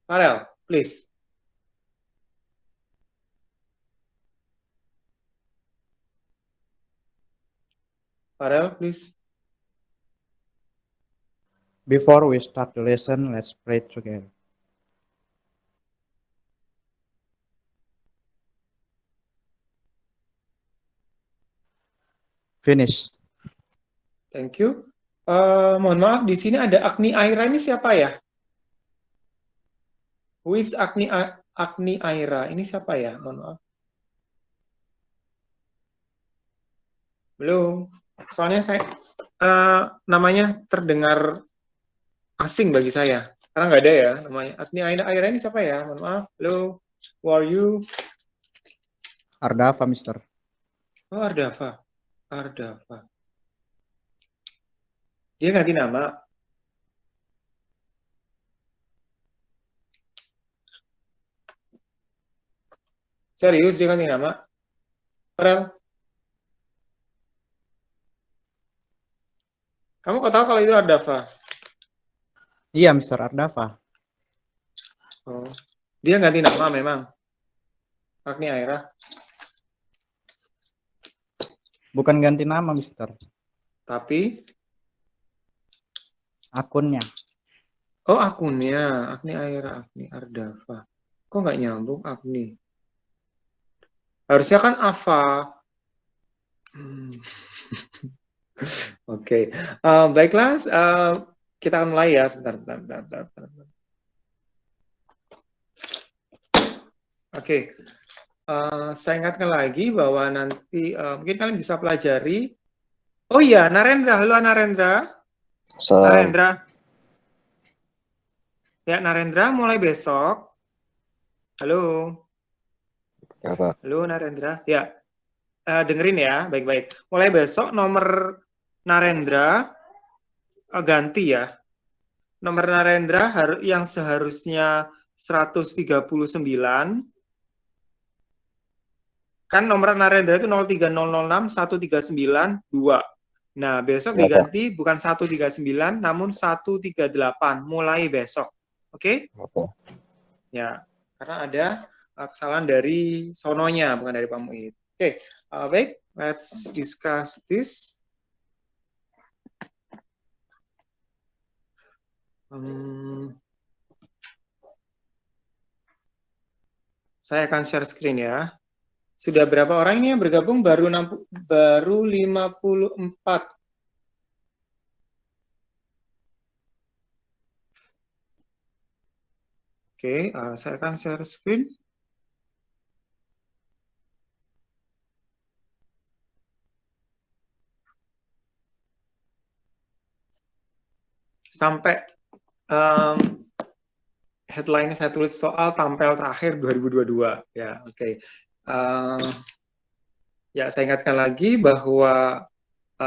Farel, please. Farel, please. Before we start the lesson, let's pray together. Finish. Thank you. Mohon maaf, di sini ada Agni Aira, ini siapa ya? Who is Agni Aira? Ini siapa ya? Mohon maaf. Belum. Soalnya saya namanya terdengar asing bagi saya. Karena nggak ada ya namanya. Agni Aira ini siapa ya? Mohon maaf. Halo. Who are you? Ardava, Mister. Oh, Ardava. Ardava. Dia ganti nama. Serius dia ganti nama? Farel, kamu kok tahu kalau itu Ardava? Iya, Mister Ardava. Oh, dia ganti nama memang. Agni Aira. Bukan ganti nama, Mister. Tapi, Akunnya. oh akunnya. Agni Aira, Agni Ardava. Kok nggak nyambung Agni? Harusnya kan Ava. Oke. Baiklah. Kita akan mulai ya. Sebentar. Oke. Saya ingatkan lagi bahwa nanti mungkin kalian bisa pelajari. Oh iya, Narendra. Halo Narendra. Narendra. Ya, Narendra mulai besok. Halo. Ya, Pak. Halo Narendra. Ya, dengerin ya, baik-baik. Mulai besok nomor Narendra ganti ya. Nomor Narendra yang seharusnya 139, kan nomor Narendra itu 03006 1392. Nah, besok Ya, Pak. diganti bukan 139 namun 138 mulai besok. Oke? Oke. Ya, karena ada kesalahan dari sononya bukan dari Pak Muid. Oke, baik, let's discuss this. Saya akan share screen ya. Sudah berapa orang ini yang bergabung? Baru 54. Oke, saya akan share screen. Sampai headline-nya saya tulis soal tampil terakhir 2022. Ya, oke. Ya, saya ingatkan lagi bahwa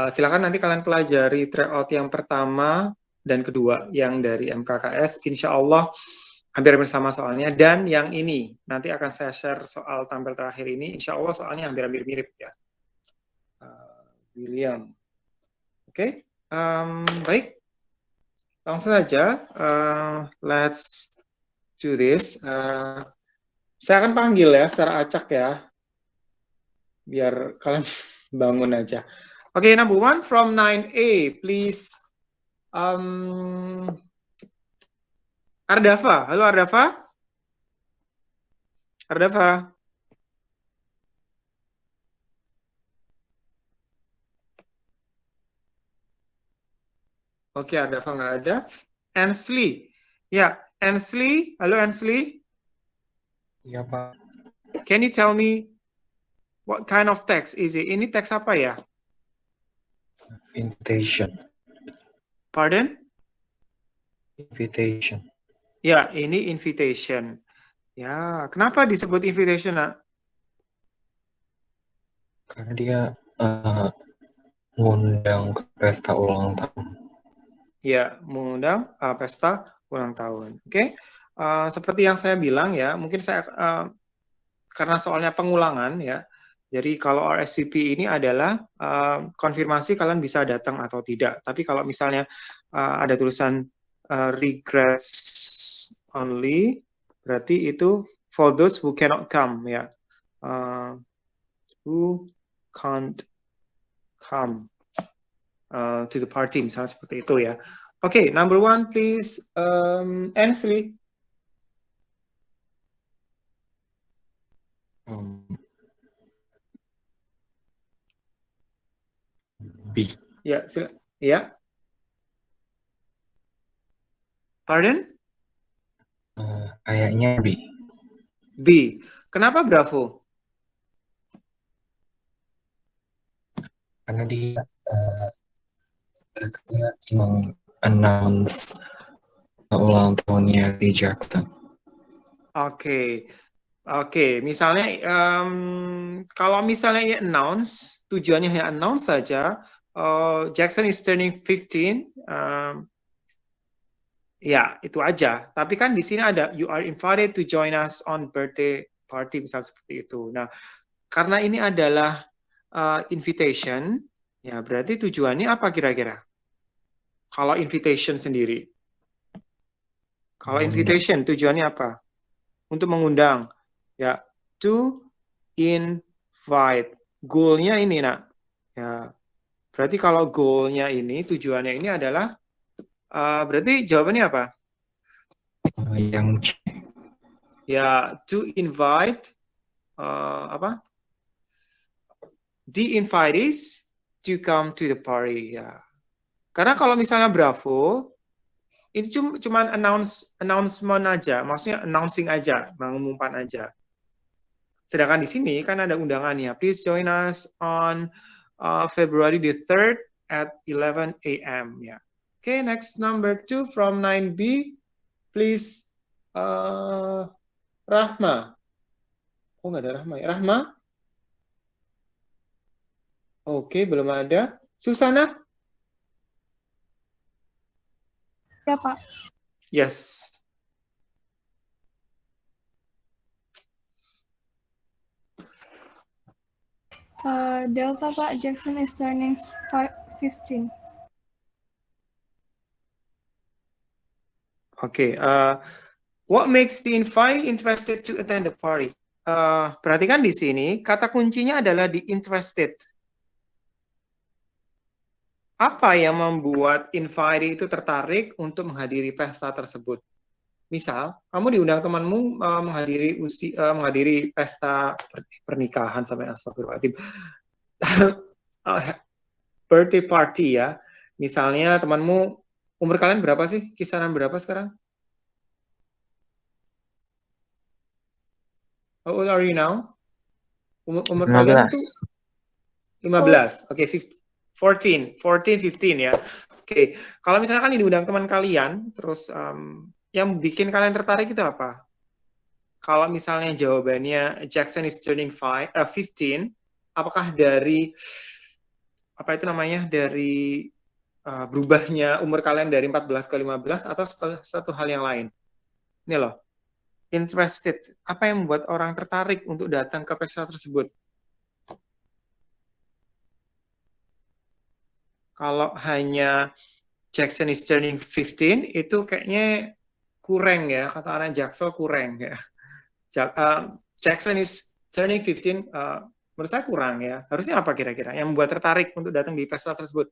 silakan nanti kalian pelajari tryout yang pertama dan kedua yang dari MKKS. Insya Allah hampir sama soalnya. Dan yang ini nanti akan saya share soal tampil terakhir ini. Insya Allah soalnya hampir mirip ya. William. Oke, baik. Langsung saja. Let's do this. Saya akan panggil ya secara acak ya. Biar kalian bangun aja. Oke, number 1 from 9A, please. Ardava, halo Ardava. Ardava. Oke, Ardava nggak ada. Ansley, ya, Ansley, halo Ansley. Iya, Pak. Can you tell me what kind of text is it? Ini teks apa ya? Invitation. Pardon? Invitation. Ya, ini invitation. Ya, kenapa disebut invitation, nak? Karena dia ngundang ke pesta ulang tahun. Ya, mengundang pesta ulang tahun. Oke, seperti yang saya bilang ya, mungkin saya karena soalnya pengulangan ya. Jadi kalau RSVP ini adalah konfirmasi kalian bisa datang atau tidak. Tapi kalau misalnya ada tulisan regrets only, Berarti itu for those who cannot come ya. Who can't come to the party, misalnya seperti itu ya. Oke, number one please, Ansley. B. Ya, ya. Pardon? Kayaknya B. B. Kenapa Bravo? Karena dia announce ulang tahunnya di Jackson. Oke. Oke, misalnya kalau misalnya announce, tujuannya hanya announce saja, Jackson is turning 15, ya itu aja. Tapi kan di sini ada you are invited to join us on birthday party, misal seperti itu. Nah, karena ini adalah invitation, ya berarti tujuannya apa kira-kira? Kalau invitation sendiri. Kalau invitation tujuannya apa? Untuk mengundang. Ya, to invite. Goal-nya ini, nak. Ya, berarti kalau goal-nya ini, tujuannya ini adalah, berarti jawabannya apa? Yang C. Ya, to invite, apa? The invitees to come to the party. Ya. Karena kalau misalnya Bravo, itu cuma announcement aja, maksudnya announcing aja, mengumumkan aja. Sedangkan di sini kan ada undangannya. Please join us on February the 3rd at 11 a.m. Ya. Okay, next number 2 from 9B. Please, Rahma. Oh, nggak ada Rahma ya. Rahma? Oke, belum ada. Susana? Ya, Pak. Yes. Delta, Pak. Jackson is turning 15. Oke, what makes the invitee interested to attend the party? Perhatikan di sini, kata kuncinya adalah di interested. Apa yang membuat invitee itu tertarik untuk menghadiri pesta tersebut? Misal, kamu diundang temanmu menghadiri pesta pernikahan sampai astagfirullahaladzim. Birthday party ya. Misalnya temanmu, umur kalian berapa sih? Kisaran berapa sekarang? How old are you now? Umur kalian tuh 15. Oke, 14, 15 ya. Oke, kalau misalkan ini diundang teman kalian, terus yang bikin kalian tertarik itu apa? Kalau misalnya jawabannya Jackson is turning 15, apakah dari apa itu namanya, dari berubahnya umur kalian dari 14 ke 15 atau satu hal yang lain? Ini loh, interested. Apa yang membuat orang tertarik untuk datang ke pesta tersebut? Kalau hanya Jackson is turning 15, itu kayaknya kurang ya, kata anak Jaksel kurang ya. Jackson is turning 15, menurut saya kurang ya. Harusnya apa kira-kira yang membuat tertarik untuk datang di pesta tersebut?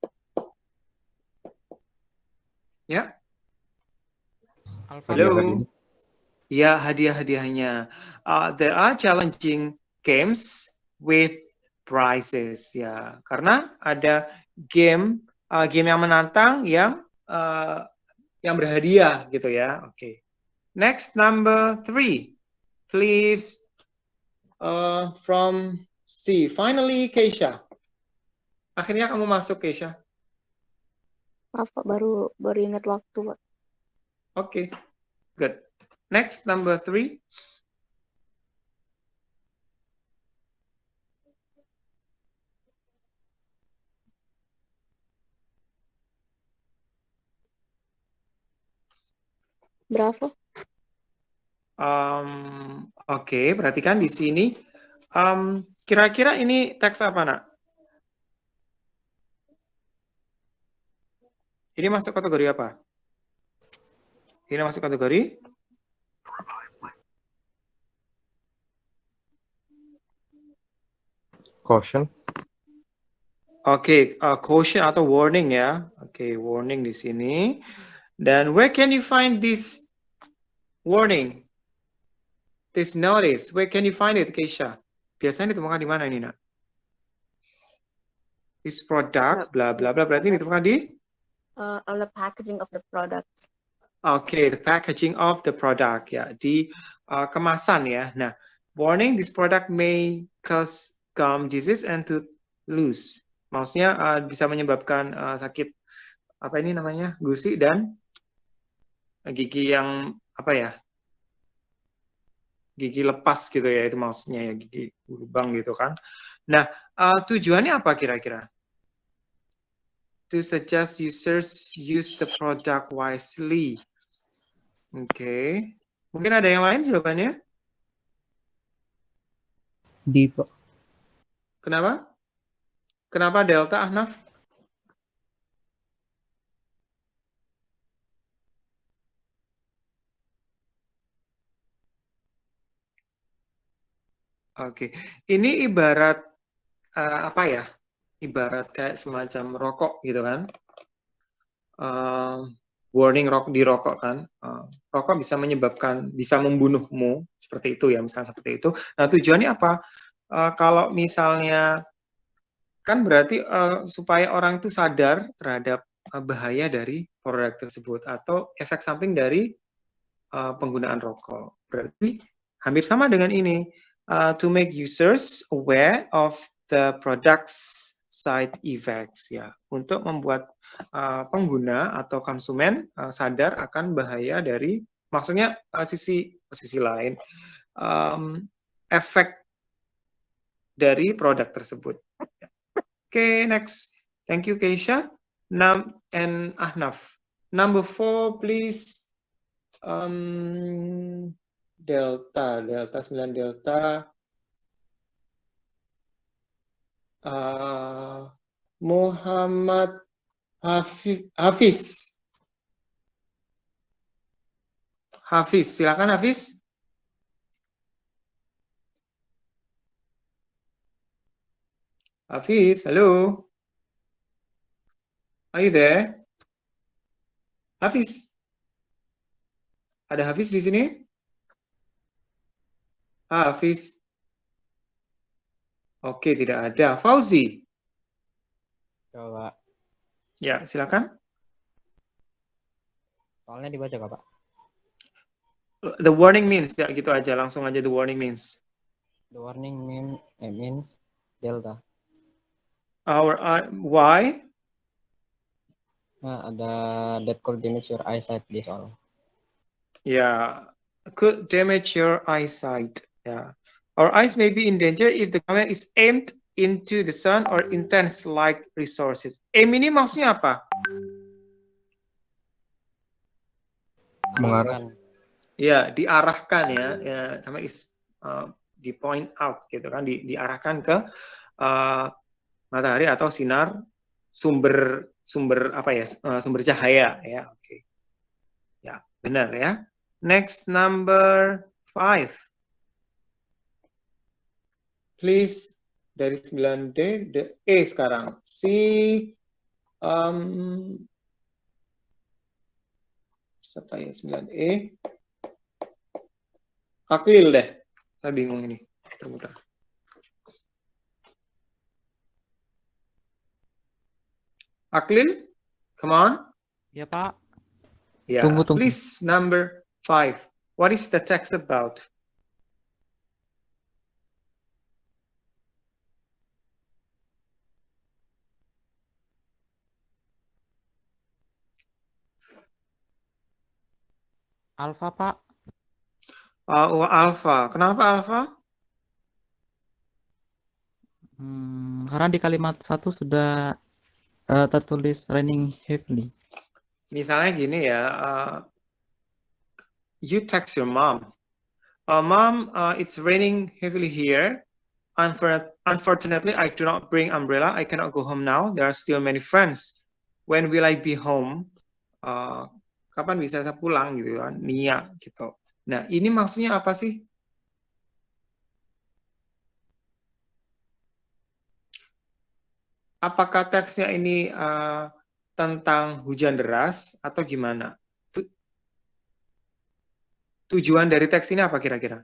Ya? Halo? Ya, hadiah-hadiahnya. There are challenging games with prizes ya. Karena ada game yang menantang yang berhadiah gitu ya. Oke. Next number 3. Please from C. Finally Keisha. Akhirnya kamu masuk Keisha. Maaf Pak, baru ingat waktu Pak. Oke. Good. Next number 3. Bravo. Oke, perhatikan di sini. Kira-kira ini teks apa, nak? Ini masuk kategori apa? Ini masuk kategori Caution. Oke, caution atau warning ya. Oke, warning di sini. Dan where can you find this warning? This notice, where can you find it, Keisha? Biasanya ditemukan di mana ini, Nak? This product, bla bla bla, berarti ditemukan di? On the packaging of the products. Oke, the packaging of the product ya, di kemasan ya. Nah, warning, this product may cause gum disease and tooth loose. Maksudnya bisa menyebabkan sakit apa ini namanya, gusi dan gigi yang apa ya, gigi lepas gitu ya, itu maksudnya ya, gigi lubang gitu kan. Nah, tujuannya apa kira-kira? To suggest users use the product wisely. Oke. Mungkin ada yang lain jawabannya? D, Pak. Kenapa? Kenapa Delta, Ahnaf? Oke. Ini ibarat apa ya? Ibarat kayak semacam rokok gitu kan. Warning di rokok kan. Rokok bisa menyebabkan, bisa membunuhmu. Seperti itu ya, misalnya seperti itu. Nah, tujuannya apa? Kalau misalnya, kan berarti supaya orang itu sadar terhadap bahaya dari produk tersebut atau efek samping dari penggunaan rokok. Berarti hampir sama dengan ini. To make users aware of the product's side effects ya, untuk membuat pengguna atau konsumen sadar akan bahaya dari, maksudnya sisi lain, efek dari produk tersebut. Oke, next. Thank you, Keisha. And Ahnaf. Number 4, please. Delta 9 Delta. Muhammad Hafiz. Hafiz, silakan Hafiz. Hafiz, hello. Are you there? Hafiz. Ada Hafiz di sini? Hafiz. Oke, tidak ada. Fauzi. Coba. Ya, silakan. Soalnya dibaca, Pak. The warning means, ya gitu aja, langsung aja the warning means. The warning means delta. Why? Nah, ada that could damage your eyesight this all. Yeah, could damage your eyesight. Yeah. Our eyes may be in danger if the camera is aimed into the sun or intense light resources. Aim ini maksudnya apa? Mengarah. Ya, diarahkan ya, sama di point out gitu kan, diarahkan ke matahari atau sinar sumber apa ya, sumber cahaya ya. Oke. Ya, benar ya. Next, number 5. Please, dari 9D, E sekarang. Siapa ya 9E? Aklil deh. Saya bingung ini. Termuter. Aklil, come on. Ya, Pak. Ya, Tunggu. please, number 5. What is the text about? Alfa, Pak. Alpha. Kenapa alpha? Karena di kalimat 1 sudah tertulis raining heavily. Misalnya gini ya, you text your mom. Mom, it's raining heavily here. Unfortunately, I do not bring umbrella. I cannot go home now. There are still many friends. When will I be home? Kapan bisa saya pulang gitu kan? Nia gitu. Nah, ini maksudnya apa sih? apakah teksnya ini tentang hujan deras atau gimana? Tujuan dari teks ini apa kira-kira?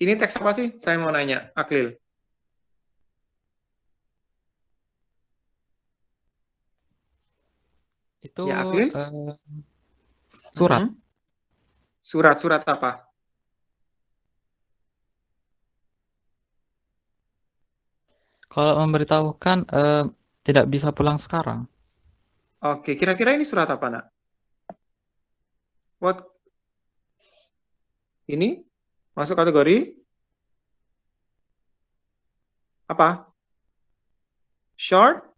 Ini teks apa sih? Saya mau nanya, Aklil. Itu Ya, Aklil? surat. Surat apa? Kalau memberitahukan tidak bisa pulang sekarang. Oke, kira-kira ini surat apa, Nak? What? Ini masuk kategori apa? Short?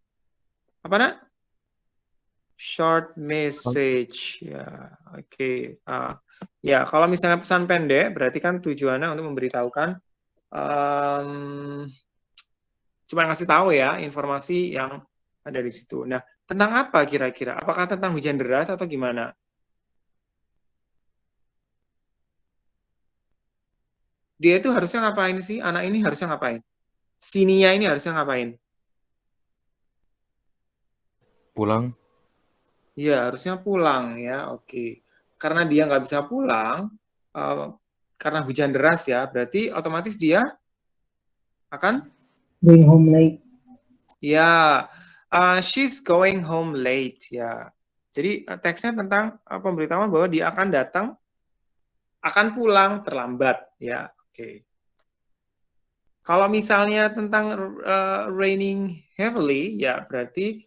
Apa, Nak? Short message. Ya, oke. Ya, kalau misalnya pesan pendek, berarti kan tujuannya untuk memberitahukan cuma ngasih tahu ya informasi yang ada di situ. Nah, tentang apa kira-kira? Apakah tentang hujan deras atau gimana? Dia itu harusnya ngapain sih? Anak ini harusnya ngapain? Sinia ini harusnya ngapain? Pulang. Ya, harusnya pulang ya. Oke. Karena dia nggak bisa pulang, karena hujan deras ya, berarti otomatis dia akan Going home late. ya, she's going home late ya. Jadi teksnya tentang pemberitahuan bahwa dia akan datang, akan pulang terlambat ya. Oke. Kalau misalnya tentang raining heavily ya berarti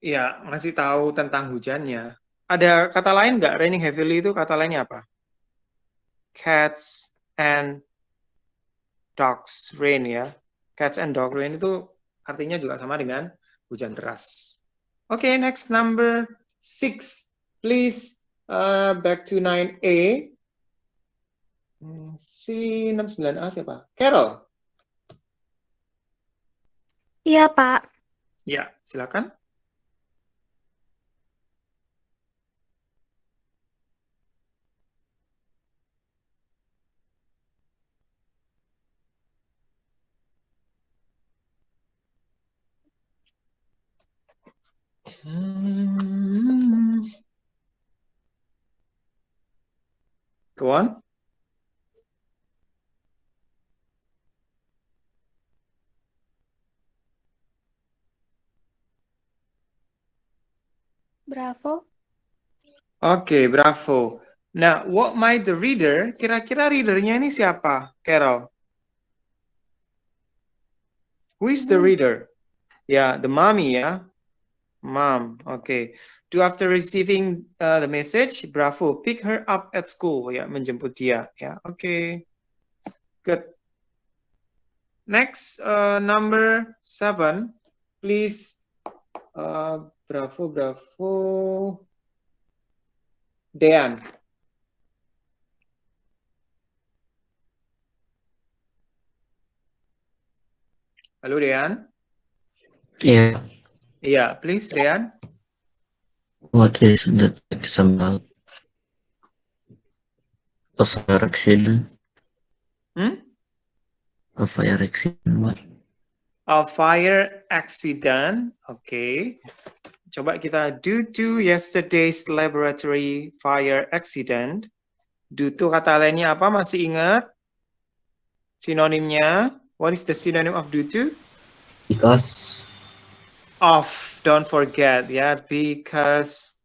ya ngasih tahu tentang hujannya. Ada kata lain nggak? Raining heavily itu kata lainnya apa? Cats and dogs rain ya. Cats and dog rain itu artinya juga sama dengan hujan deras. Oke, next number 6. Please back to 9A. Si 69A siapa? Carol. Iya, Pak. Ya, silakan. Go on. Bravo. Oke, bravo. Nah, what might the reader? Kira-kira readernya ini siapa, Carol? Who is the reader? Ya, the mommy ya. Mom, okay. Do after receiving the message, bravo, pick her up at school, ya, menjemput dia, ya, okay. Good. Next, number 7, please, bravo, Dean. Halo, Dean. Yeah. Yeah, please, Dean. What is the example of fire accident? A fire accident. What? A fire accident. Okay. Coba kita due to yesterday's laboratory fire accident. Due to kata lainnya apa? Masih ingat? Sinonimnya? What is the synonym of due to? Because. Of. Don't forget ya. Because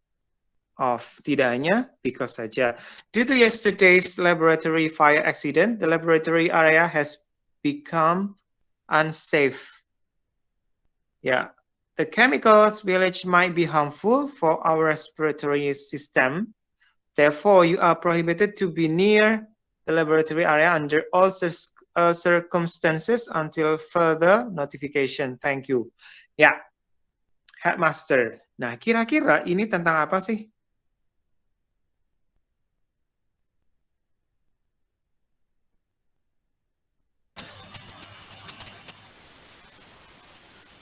of. Tidak hanya because saja. Due to yesterday's laboratory fire accident, the laboratory area has become unsafe. Ya. The chemical spillage might be harmful for our respiratory system. Therefore, you are prohibited to be near the laboratory area under all circumstances until further notification. Thank you. Ya, Headmaster. Nah, kira-kira ini tentang apa sih?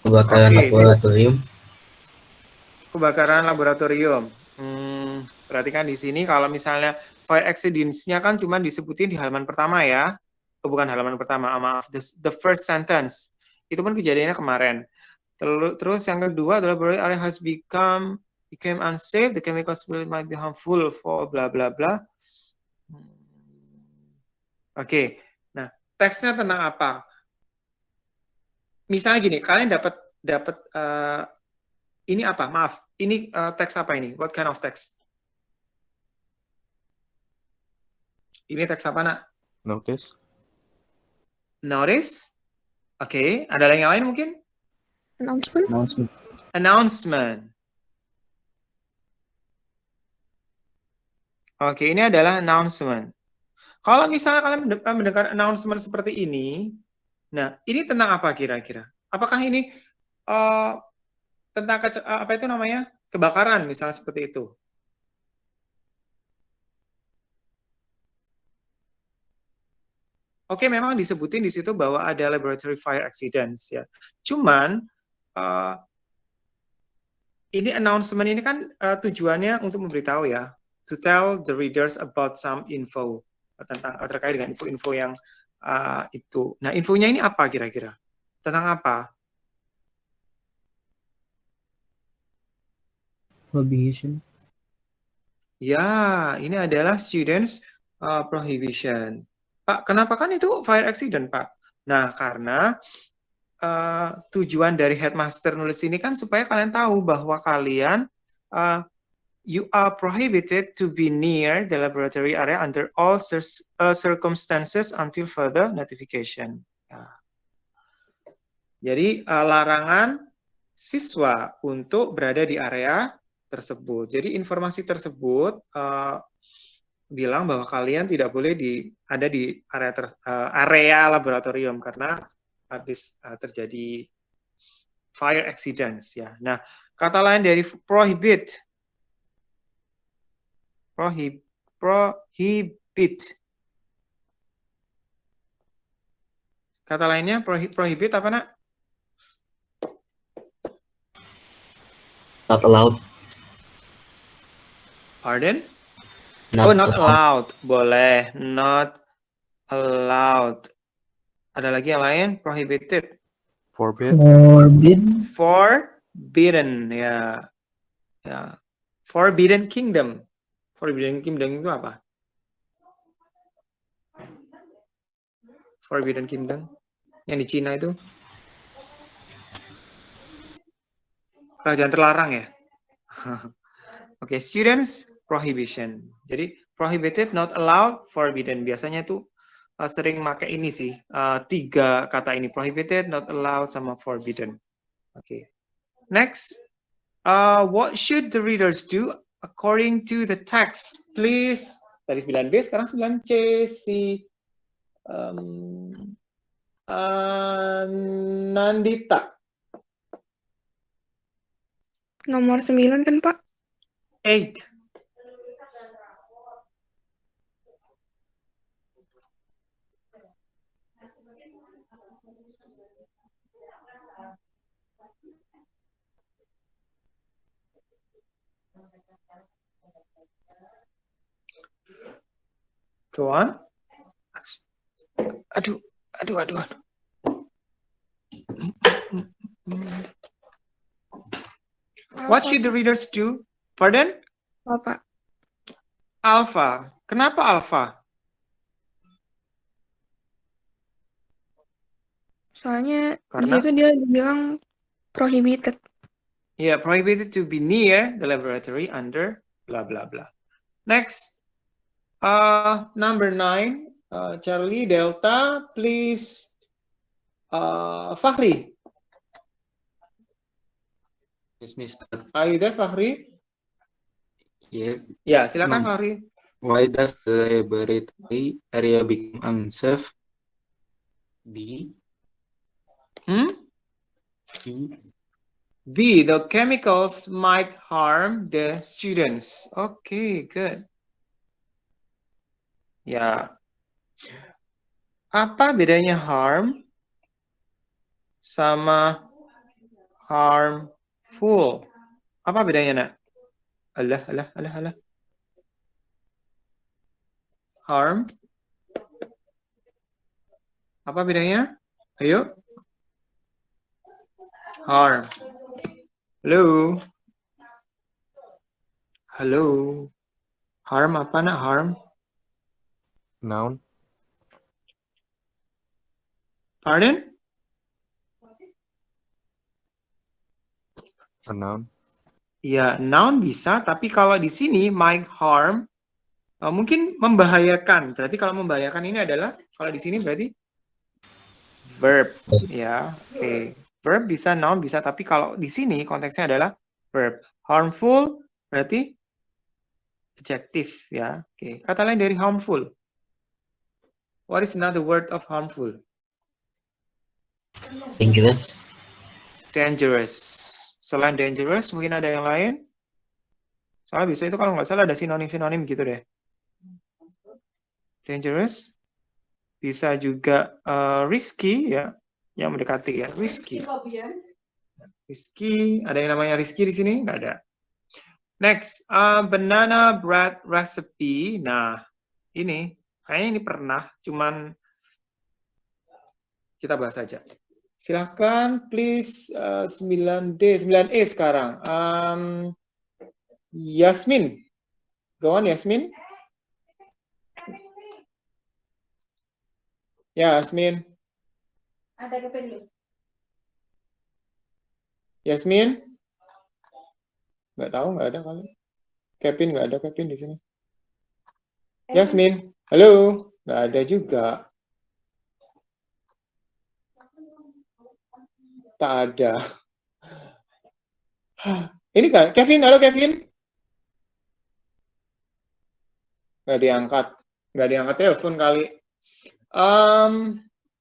Kebakaran laboratorium. Kebakaran laboratorium. Perhatikan di sini kalau misalnya fire accidents-nya kan cuma disebutin di halaman pertama ya. Bukan halaman pertama, maaf. The first sentence. Itu pun kejadiannya kemarin. Terus yang kedua, the laboratory area has became unsafe, the chemical spill might be harmful for bla bla bla. Oke, nah teksnya tentang apa? Misalnya gini, kalian dapat ini apa? Maaf, ini teks apa ini? What kind of text? Ini teks apa, nak? Notice. Notice. Oke, ada yang lain mungkin? Announcement. Announcement. Announcement. Oke, ini adalah announcement. Kalau misalnya kalian mendengar announcement seperti ini, nah ini tentang apa kira-kira? Apakah ini tentang apa itu namanya? Kebakaran misalnya seperti itu? Oke, memang disebutin di situ bahwa ada laboratory fire accidents ya. Cuman ini announcement ini kan tujuannya untuk memberitahu ya, to tell the readers about some info tentang terkait dengan info-info yang itu. Nah, infonya ini apa kira-kira? Tentang apa? Prohibition. Ya, ini adalah students prohibition. Pak, kenapa kan itu fire accident, Pak? Nah, karena tujuan dari headmaster nulis ini kan supaya kalian tahu bahwa kalian you are prohibited to be near the laboratory area under all circumstances until further notification. Ya. Jadi larangan siswa untuk berada di area tersebut. Jadi informasi tersebut bilang bahwa kalian tidak boleh ada di area laboratorium karena habis terjadi fire accidents ya. Nah, kata lain dari prohibit. Kata lainnya prohibit apa, nak? Not allowed. Pardon? Not Not allowed. allowed. Boleh. Not allowed. Ada lagi yang lain? Prohibited. Forbidden. Ya. Ya. Forbidden kingdom. Forbidden kingdom itu apa? Forbidden kingdom. Yang di Cina itu. Kerajaan terlarang ya? Oke, students prohibition. Jadi prohibited, not allowed, forbidden. Biasanya tuh sering pakai ini sih, 3 kata ini, prohibited, not allowed, sama forbidden. Oke. Next, what should the readers do according to the text? Please, tadi 9B, sekarang 9C, si Nandita. Nomor 9 kan, Pak? 8. Go on. Aduh. What should the readers do? Pardon? Pak. Alpha. Kenapa alpha? Soalnya di Karena? situ dia bilang prohibited. Yeah, prohibited to be near the laboratory under blah blah blah. Next, number 9, Charlie Delta, please. Fahri, Yes, Mister. are you there, Fahri? Yes. Ya, silakan No. Fahri. Why does the laboratory area become unsafe? B. B, the chemicals might harm the students. Okay, good. Ya. Apa bedanya harm sama harmful? Apa bedanya, nak? Alah. Harm. Apa bedanya? Ayo. Harm. Halo. Halo. Harm apa nak harm? Noun. Pardon? A noun. Ya, noun bisa, tapi kalau di sini might harm mungkin membahayakan. Berarti kalau membahayakan ini adalah kalau di sini berarti verb, ya. Oke. Verb bisa, noun bisa, tapi kalau di sini konteksnya adalah verb. Harmful berarti adjective, ya. Oke. Kata lain dari harmful. What is another word of harmful? Dangerous. Dangerous. Selain dangerous, mungkin ada yang lain? Soalnya bisa itu kalau nggak salah ada sinonim-sinonim gitu deh. Dangerous. Bisa juga risky, ya. Yang mendekati, ya. Risky. Risky. Ada yang namanya risky di sini? Nggak ada. Next. Banana bread recipe. Nah, ini. Kayaknya ini pernah. Cuman kita bahas aja. Silakan, please 9D, 9E sekarang. Yasmin. Go on, Yasmin. Ya, Yasmin. Ada Kevin. Yasmin? Nggak tahu, nggak ada kali. Kevin, nggak ada Kevin di sini. Yasmin, halo. Nggak ada juga. Tak ada. Ini kan, Kevin, halo Kevin. Nggak diangkat. Nggak diangkat telepon kali.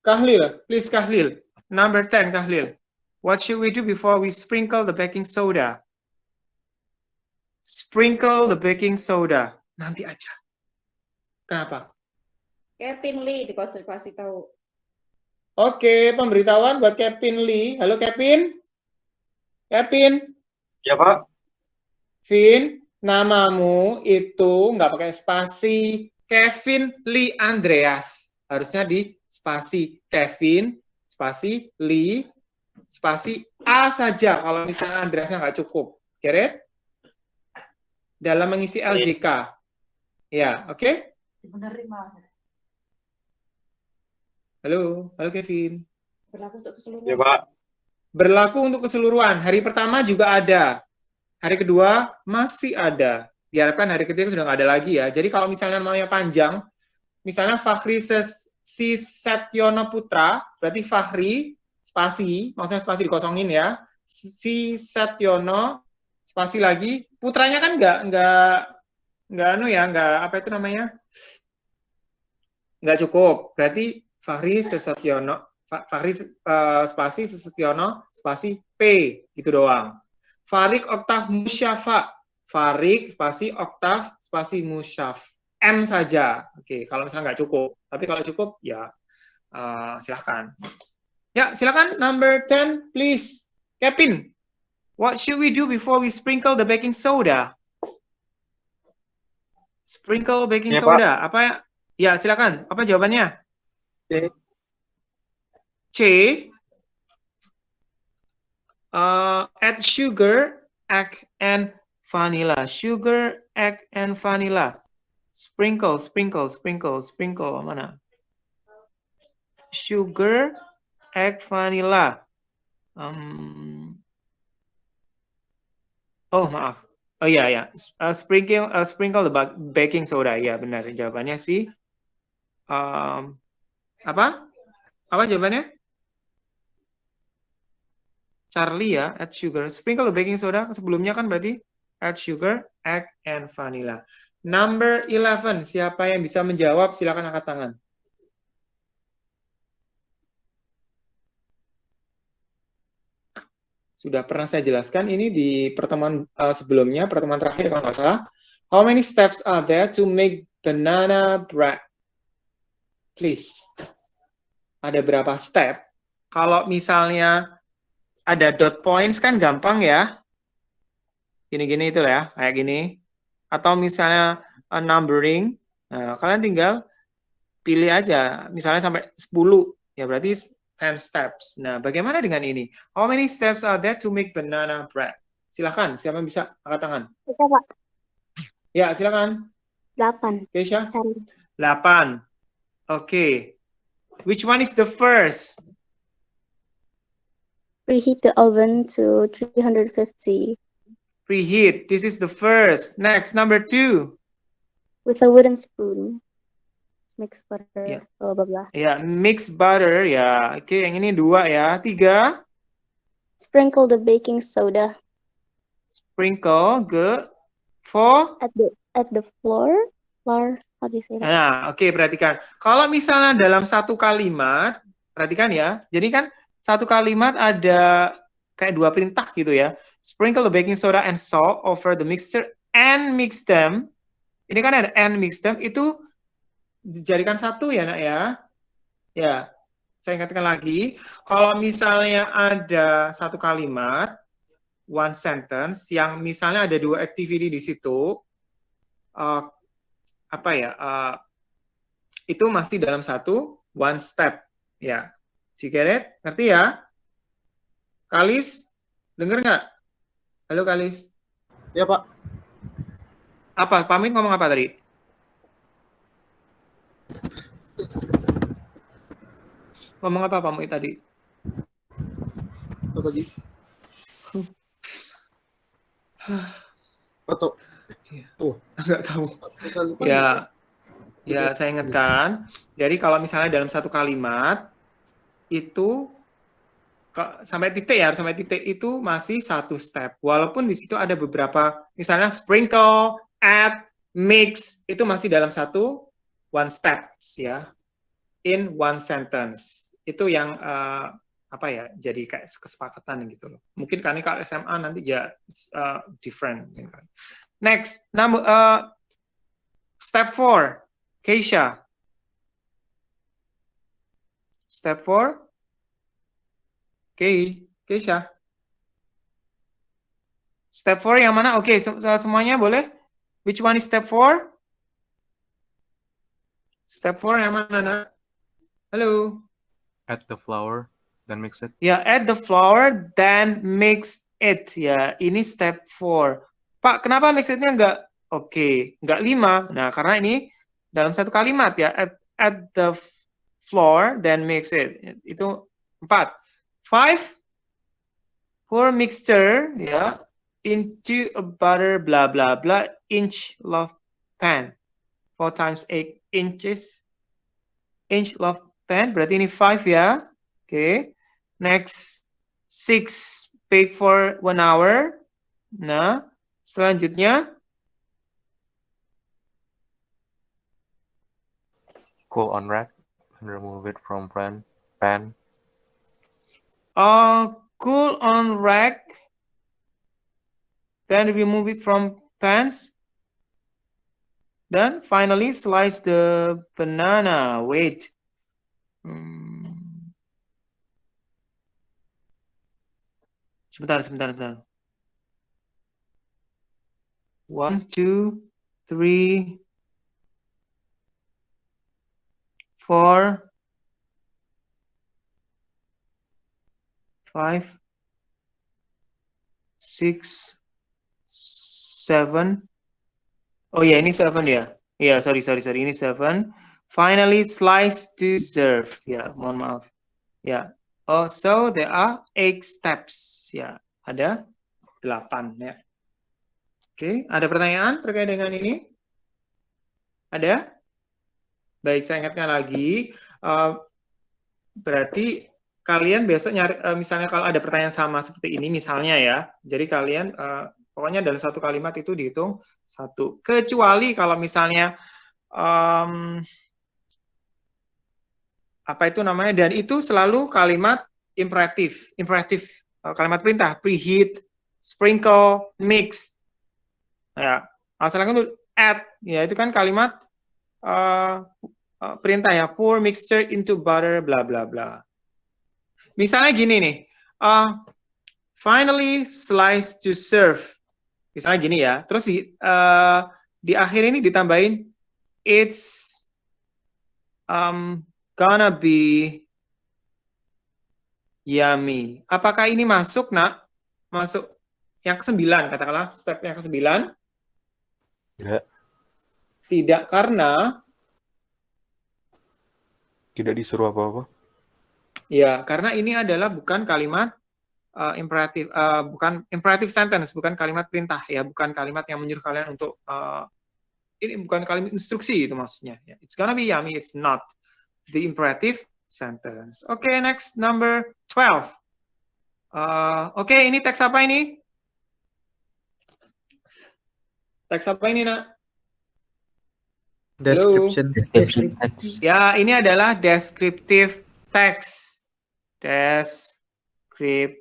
Kahlil, please Kahlil. Number 10, Kahlil. What should we do before we sprinkle the baking soda? Sprinkle the baking soda. Nanti aja. Kenapa? Kevin Lee dikasih tahu. Oke, pemberitahuan buat Kevin Lee. Halo Kevin. Kevin. Ya, Pak. Vin, namamu itu nggak pakai spasi. Kevin Lee Andreas. Harusnya di spasi. Kevin, spasi Lee, spasi A saja. Kalau misalnya Andreasnya nggak cukup. Get? Dalam mengisi LJK. Ya, oke? Halo Kevin. Berlaku untuk keseluruhan. Ya, Pak. Berlaku untuk keseluruhan. Hari pertama juga ada. Hari kedua masih ada. Diharapkan hari ketiga sudah nggak ada lagi ya. Jadi kalau misalnya namanya panjang, misalnya Fahri Setyono Putra, berarti Fahri, spasi, maksudnya spasi dikosongin ya. Si Setyono, spasi lagi. Putranya kan nggak itu namanya? Nggak cukup. Berarti Fahri Setyono, spasi Setyono, spasi P, gitu doang. Farik Oktav Musyafa. Farik spasi Oktav spasi Musyaf. M saja. Oke, kalau misalnya nggak cukup. Tapi kalau cukup, ya silahkan. Ya, silahkan. Number 10, please. Kevin, what should we do before we sprinkle the baking soda? Sprinkle baking Ya, soda. Apa ya? Ya, silakan. Apa jawabannya? C. Add sugar, egg, and vanilla. Sugar, egg, and vanilla. Sprinkle. Mana? Sugar, egg, vanilla. Oh, maaf. Oh iya. Sprinkle the baking soda. Ya, benar. Jawabannya sih. Apa jawabannya? Charlie ya, add sugar. Sprinkle the baking soda. Sebelumnya kan berarti add sugar, egg, and vanilla. Number 11. Siapa yang bisa menjawab? Silakan angkat tangan. Sudah pernah saya jelaskan ini di pertemuan sebelumnya, pertemuan terakhir kalau nggak salah. How many steps are there to make banana bread? Please. Ada berapa step? Kalau misalnya ada dot points kan gampang ya. Gini-gini itu ya, kayak gini. Atau misalnya numbering. Nah, kalian tinggal pilih aja. Misalnya sampai 10. Ya berarti 10 steps. Nah, bagaimana dengan ini? How many steps are there to make banana bread? Silakan, siapa yang bisa angkat tangan? Kita Pak, Ya, silakan. 8. Keisha? Cari. 8. Oke. Which one is the first? Preheat the oven to 350 Preheat. This is the first. Next, number 2. with a wooden spoon. Mix butter. Ya. Blah blah blah. Ya, mix butter ya. Oke, yang ini 2 ya. 3. Sprinkle the baking soda Sprinkle. Good. 4. at the floor. Floor. How do you say that? Nah, oke, perhatikan. Kalau misalnya dalam satu kalimat, perhatikan ya. Jadi kan satu kalimat ada kayak 2 perintah gitu ya. Sprinkle the baking soda and salt over the mixture and mix them. Ini kan ada and mix them, itu dijadikan satu ya, Nak ya. Ya, saya ingatkan lagi. Kalau misalnya ada satu kalimat, one sentence, yang misalnya ada 2 activity di situ, itu masih dalam satu one step. Ya, you get it? Ngerti ya? Kalis, denger nggak? Halo Kalis. Ya, Pak. Apa? Pamit ngomong apa tadi? Ngomong apa Pamit tadi? Apa tadi? Atau Nggak tahu. saya lupa. Ya, saya ingatkan. Jadi kalau misalnya dalam satu kalimat itu sampai titik itu masih satu step. Walaupun di situ ada beberapa, misalnya sprinkle, add, mix, itu masih dalam satu one steps ya. In one sentence. Itu yang jadi kayak kesepakatan gitu loh. Mungkin karena kalau SMA nanti ya different. Next, step 4, Keisha. Step 4, Keisha. Step 4 yang mana? Oke, semuanya boleh? Which one is step 4? Step 4 yang mana, Nak? Halo. Add the flour, then mix it. Ya, add the flour, then mix it. Ya, ini step 4. Pak, kenapa mix it-nya nggak 5? Nah, karena ini dalam satu kalimat ya. Add the flour, then mix it. Itu 4. 5, pour mixture ya into a butter blah blah blah inch loaf pan. 4 times 8 inches. Inch loaf pan, berarti ini 5 ya. Oke. Next, 6, bake for 1 hour. Nah, selanjutnya Cool on rack and remove it from pan. Cool on rack, then remove it from pans. Then finally slice the banana. Wait. Sebentar. 1, 2, 3, 4, 5, 6, 7. Oh ya, ini 7 ya. Ya, sorry. Ini 7. Finally slice to serve. Ya, mohon maaf. Ya. Oh, so there are 8 steps. Ya, ada 8 ya. Oke, ada pertanyaan terkait dengan ini? Ada? Baik, saya ingatkan lagi. Berarti kalian besok nyari, misalnya kalau ada pertanyaan sama seperti ini, misalnya ya. Jadi kalian pokoknya dalam satu kalimat itu dihitung 1. Kecuali kalau misalnya dan itu selalu kalimat imperatif, kalimat perintah, preheat, sprinkle, mix. Ya, asalkan itu add, ya itu kan kalimat perintah ya, pour mixture into butter, bla bla bla. Misalnya gini nih, finally slice to serve. Misalnya gini ya, terus di akhir ini ditambahin it's gonna be Yummy. Apakah ini masuk, Nak? Masuk yang ke-9, katakanlah step yang ke-9. Tidak. Tidak, karena Tidak disuruh apa-apa. ya, karena ini adalah bukan kalimat imperatif, bukan imperative sentence, bukan kalimat perintah ya, bukan kalimat yang menyuruh kalian untuk ini bukan kalimat instruksi itu maksudnya. Ya. It's gonna be yummy, it's not the imperative sentence. Okay, next number 12. Oke, ini teks apa ini? Teks apa ini, Nak? Description. Description text. Ya, ini adalah descriptive text. Deskriptif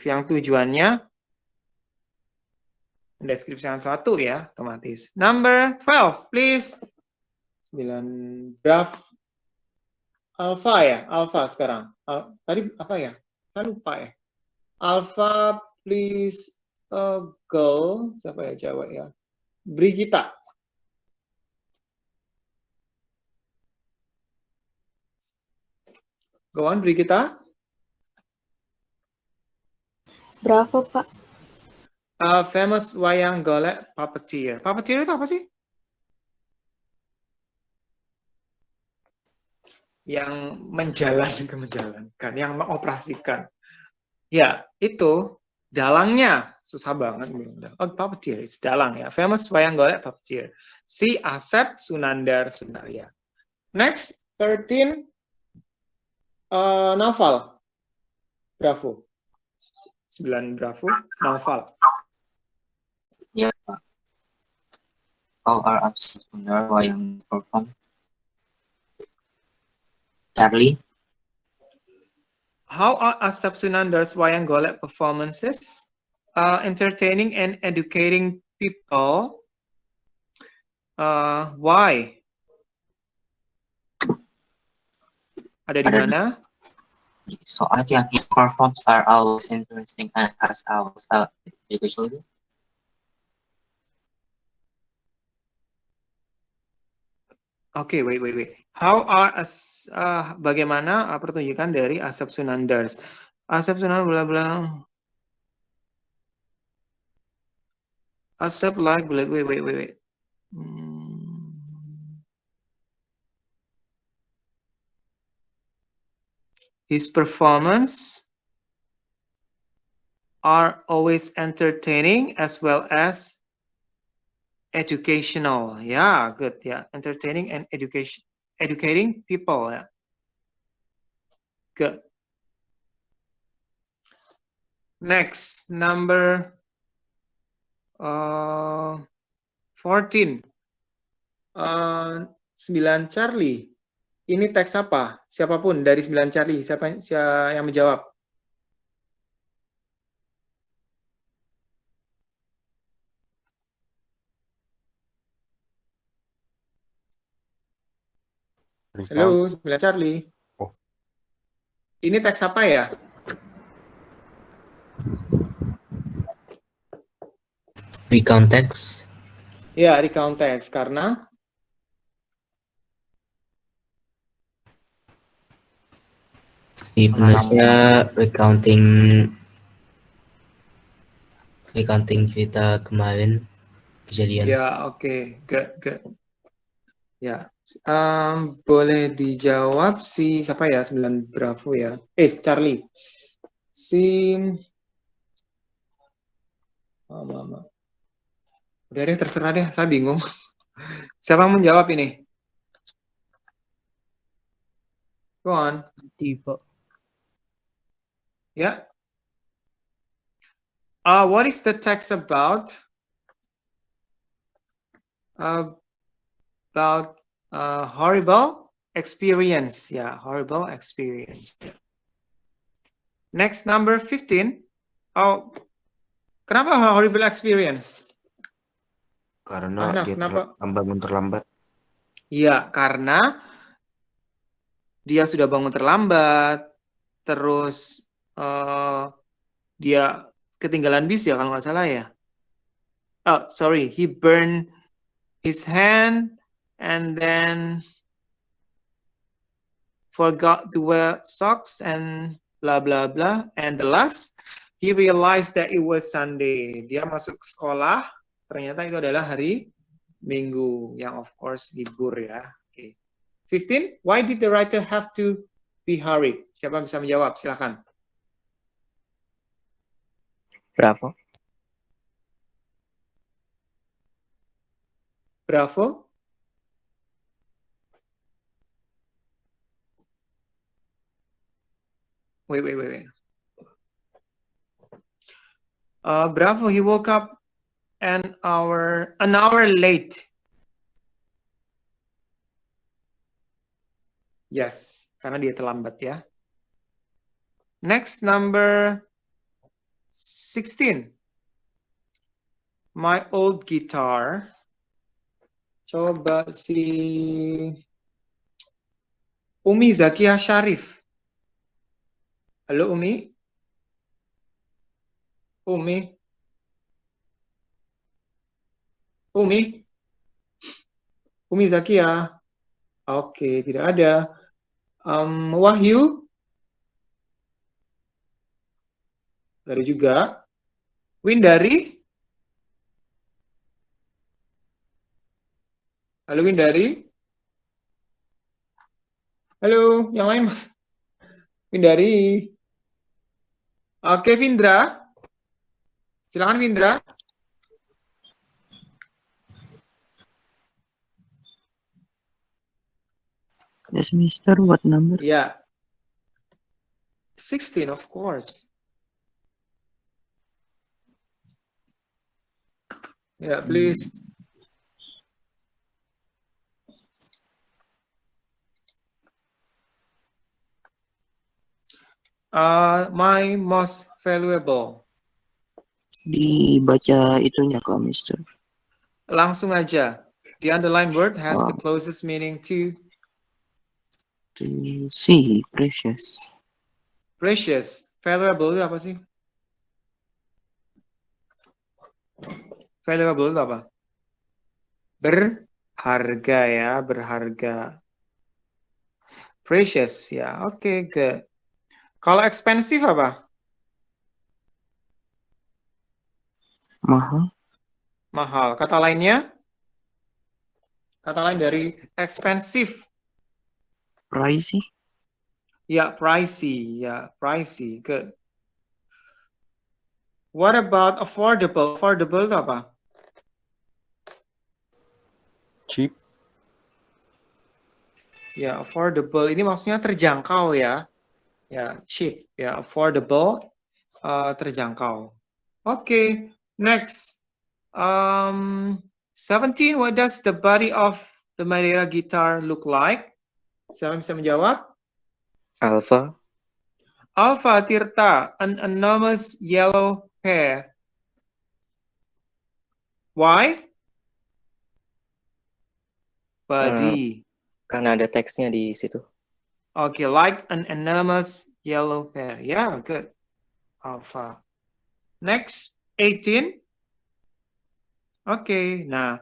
yang tujuannya deskripsikan satu ya, otomatis. Number 12, please. 9 draft alpha ya, alpha sekarang. Tadi apa ya? Saya lupa ya. Alpha, please. Girl, siapa ya cewek ya? Brigita. Go on, Brigita. Bravo, Pak. Famous wayang golek puppeteer. Puppeteer itu apa sih? Yang menjalankan, yang mengoperasikan. Ya, itu dalangnya. Susah banget. Oh, puppeteer, it's dalang ya. Famous wayang golek puppeteer. Si Asep Sunandar Sunarya. Next, 13. Naufal. Bravo. 9 Bravo. Naufal. Ya, Pak. All are absent wayang perform. Charlie. How are Asep Sunandar's wayang golek performances entertaining and educating people? Why? Ada di mana? Soalnya yang performs are always interesting and has always educational. Oke, wait. How are bagaimana pertunjukan dari Asep Sunandar? Asep Sunandar bla bla. Asep like wait. His performance are always entertaining as well as educational. Yeah, good. Yeah, entertaining and educating people. Yeah, good. Next, number 14. 9 Charlie. Ini teks apa? Siapapun dari 9 Charlie, siapa yang menjawab? Halo, 9 Charlie. Oh. Ini teks apa ya? Recount text. Ya, recount text. Karena Si penulisnya recounting cerita kemarin kejadian. ya, oke. Good. Ya, boleh dijawab si siapa ya? 9 Bravo ya. Charlie. Si Mama. Udah deh, terserah deh, saya bingung. Siapa yang menjawab ini? Go on. Tiba. Ya. What is the text about? About horrible experience. Yeah, horrible experience. Next, number 15. Oh, kenapa horrible experience? Karena dia kenapa? bangun terlambat. Iya, karena dia sudah bangun terlambat, terus dia ketinggalan bis ya kalau nggak salah ya. Oh, sorry, he burned his hand and then forgot to wear socks and blah blah blah. And the last, he realized that it was Sunday. Dia masuk sekolah, ternyata itu adalah hari Minggu, yang of course libur ya. Oke. 15, why did the writer have to be hurried? Siapa bisa menjawab? Silakan. Bravo. Bravo. Wait. Bravo, he woke up an hour late. Yes, karena dia terlambat ya. Next, number 16. My old guitar. Coba si Umi Zakia Syarif. Halo Umi. Umi Zakia. Oke, tidak ada. Wahyu. Ada juga. Windari. Halo Windari. Halo, yang lain. Windari. Oke, Vindra. Silakan Vindra. Yes, Mister. What number? Yeah. 16, of course. Yeah, please. My most valuable. Dibaca itunya kok, Mister. Langsung aja. The underlined word has the closest meaning to see, precious. Precious. Valuable itu apa sih? Valuable itu apa? Berharga ya, berharga. Precious ya, oke, good. Kalau expensive apa? Mahal. Mahal. Kata lainnya? Kata lain dari expensive. Pricey. Ya, pricey. Ya, pricey. Good. What about affordable? Affordable itu apa? Cheap. Ya, affordable. Ini maksudnya terjangkau ya. Ya, cheap. Ya, affordable. Terjangkau. Oke. Next. 17. What does the body of the Madeira guitar look like? Siapa bisa menjawab? Alpha. Alpha Tirta, an enormous yellow hair. Why? Body. Karena ada teksnya di situ. Okay, like an enormous yellow hair. Yeah, good. Alpha. Next, 18. Okay, nah.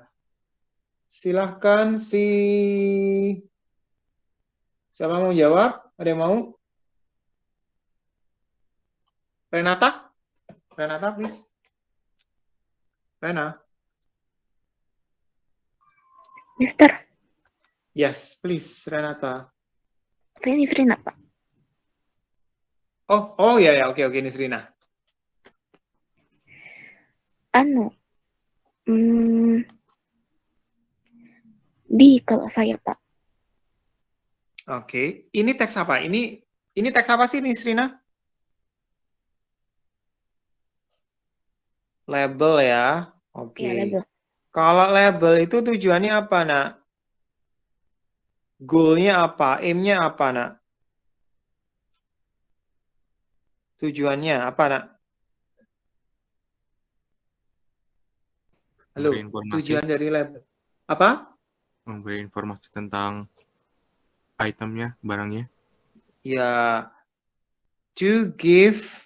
Silahkan siapa mau jawab? Ada yang mau? Renata? Renata, please. Rena. Mister, Yes, please, Renata. ini Frina, Pak. Oh ya, oke, ini Rina. B kalau saya, Pak. Oke, ini teks apa? Ini teks apa sih, Nis Rina? Label ya. Oke. Ya, label. Kalau label itu tujuannya apa, Nak? Goal-nya apa? Aim-nya apa, Nak? Tujuannya apa, Nak? Halo, Memberi informasi. tujuan dari label. Apa? Memberi informasi tentang itemnya, barangnya. Ya, to give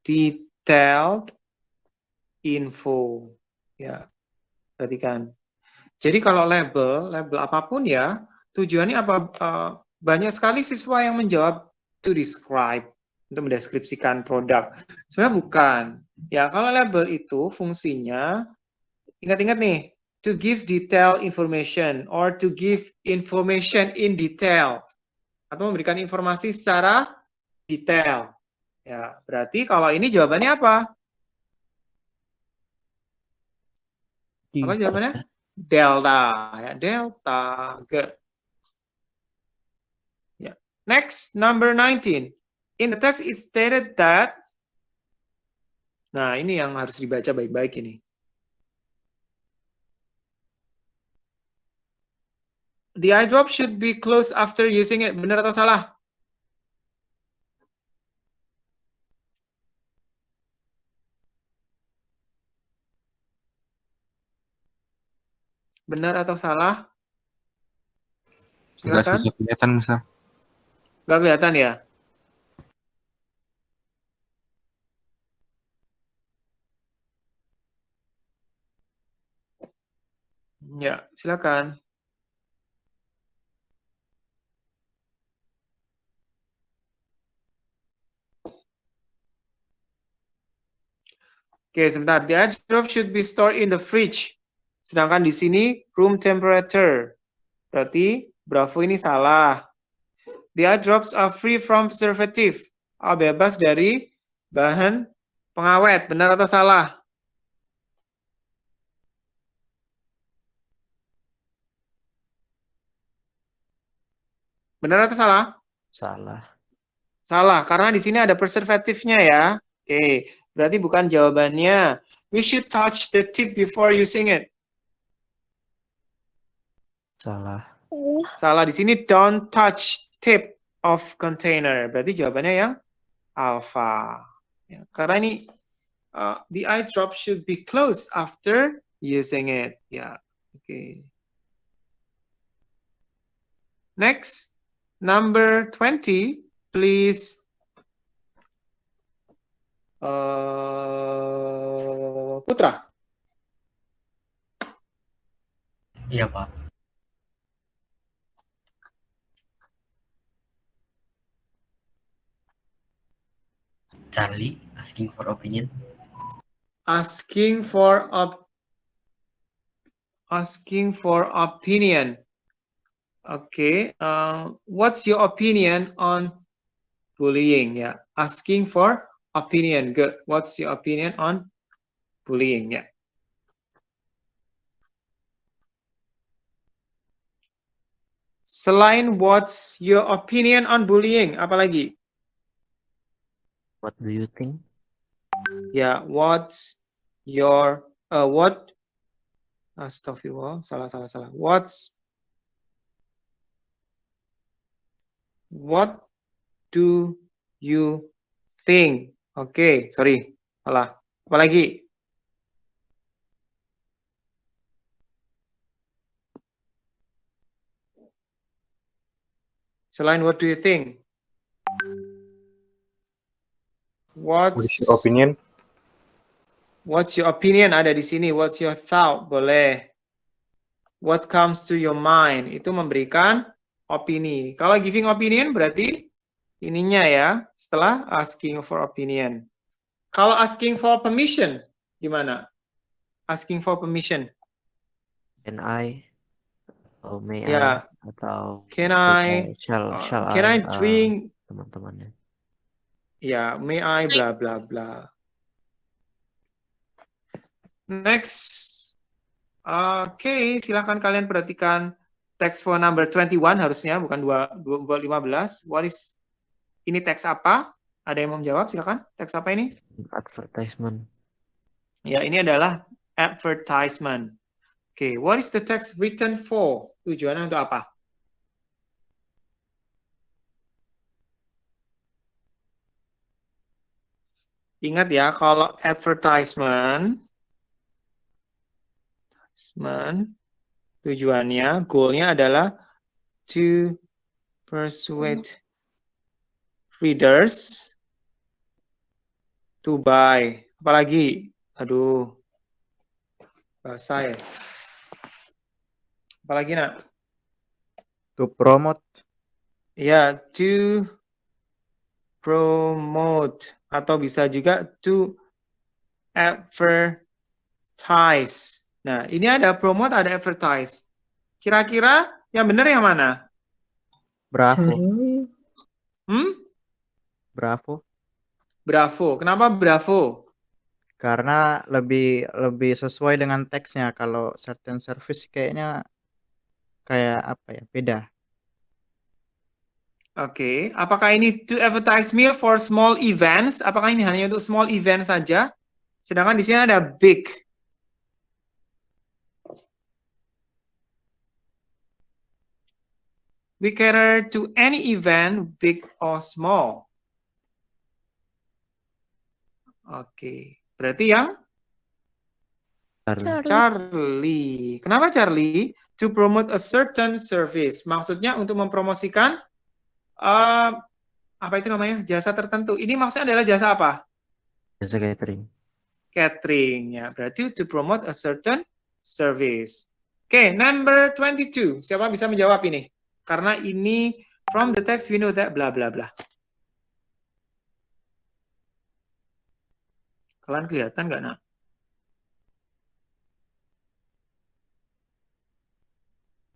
detailed info. Ya, perhatikan. Jadi kalau label apapun ya, tujuannya apa? Banyak sekali siswa yang menjawab to describe, untuk mendeskripsikan produk. Sebenarnya bukan. Ya, kalau label itu fungsinya, ingat-ingat nih, to give detailed information or to give information in detail, atau memberikan informasi secara detail. Ya, berarti kalau ini jawabannya apa? Apa jawabannya? Delta. Ya, delta. Good. Ya. Next, number 19. In the text it stated that. Nah, ini yang harus dibaca baik-baik ini. The eye drop should be closed after using it. Benar atau salah? Benar atau salah? Nggak Silakan. susah kelihatan, Mister. Nggak kelihatan ya? Ya, silakan. Oke, sebentar. The eye drop should be stored in the fridge. Sedangkan di sini room temperature. Berarti Bravo ini salah. The eye drops are free from preservative. Bebas dari bahan pengawet. Benar atau salah? Benar atau salah? Salah. Salah, karena di sini ada preservatifnya ya. Oke, berarti bukan jawabannya. We should touch the tip before using it. Salah. Salah, di sini don't touch tip of container. Berarti jawabannya yang alpha. Ya, karena ini the eye drop should be closed after using it. Ya, oke. Next, number 20. Please Putra. Iya, Pak. Charlie asking for opinion. Asking for opinion. Okay. What's your opinion on bullying? Yeah. Asking for opinion. Good. What's your opinion on bullying? Yeah. Selain what's your opinion on bullying, apa lagi? What do you think? Ya, what's your what? Astagfirullah, salah. What do you think? Oke, sorry, salah. Apa lagi? Selain what do you think? What's your opinion? What's your opinion ada di sini. What's your thought? Boleh. What comes to your mind? Itu memberikan opini. Kalau giving opinion berarti ininya ya, setelah asking for opinion. Kalau asking for permission, gimana? Asking for permission. Can I? Atau may Ya. I? Atau Can I? Shall Can I I? drink? Teman-temannya. Ya, may I bla bla bla. Next. Oke, silakan kalian perhatikan text for number 21 harusnya, bukan 15. What is ini teks apa? Ada yang mau menjawab? Silakan. Teks apa ini? Advertisement. Ya, ini adalah advertisement. Oke, what is the text written for? Tujuannya untuk apa? Ingat ya, kalau advertisement tujuannya, goalnya adalah to persuade readers to buy. Apalagi? Aduh, bahasa ya. Apalagi nak? To promote. Ya, to promote atau bisa juga to advertise. Nah, ini ada promote, ada advertise. Kira-kira yang benar yang mana? Bravo. Bravo. Bravo. Kenapa bravo? Karena lebih sesuai dengan teksnya. Kalau certain service kayaknya kayak apa ya? Beda. Oke, apakah ini to advertise meal for small events? Apakah ini hanya untuk small event saja? Sedangkan di sini ada big. We cater to any event, big or small. Oke, berarti yang Charlie. Kenapa Charlie? To promote a certain service. Maksudnya untuk mempromosikan apa itu namanya? Jasa tertentu. Ini maksudnya adalah jasa apa? Jasa catering. Catering ya. Berarti to promote a certain service. Oke, number 22. Siapa bisa menjawab ini? Karena ini from the text we know that bla bla bla. Kalian kelihatan nggak nak?